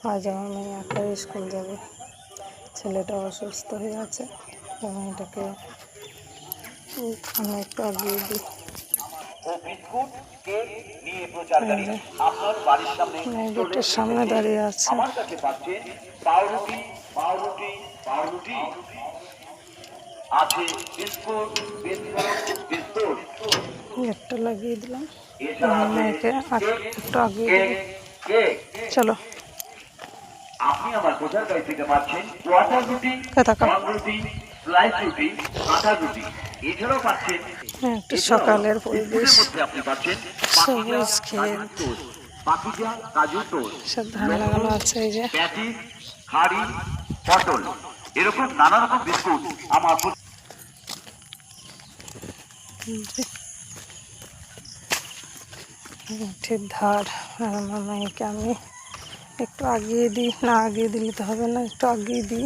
আজ আমার মেয়ে একাই স্কুল যাবে, ছেলেটা অসুস্থ হয়ে আছে। মেয়েটাকে আমি একটু আগিয়ে দিই। গেটের সামনে দাঁড়িয়ে আছে। গেটটা লাগিয়ে দিলাম, মেয়েকে একটু আগিয়ে দিই। চলো, আপনি আমার বোঝার গাড়ি থেকে পাচ্ছেন ওয়াটার রুটি, নন রুটি, স্লাইস রুটি, আটা রুটি। এছাড়াও পাচ্ছেন একটু সকালের পরিবেশ, মধ্যে আপনি পাচ্ছেন সবুজ ক্ষেত, পাখিজা কাজু টোস্ট, সব ধান লাগানো আছে। এই যে প্যাটিস, হাড়ি, পটল, এরকম নানা রকম বিস্কুট আমার মাঠের ধার। আর আমার মেয়েকে আমি একটু আগিয়ে দিই, না আগিয়ে দিলে তো হবে না, একটু আগিয়ে দিই।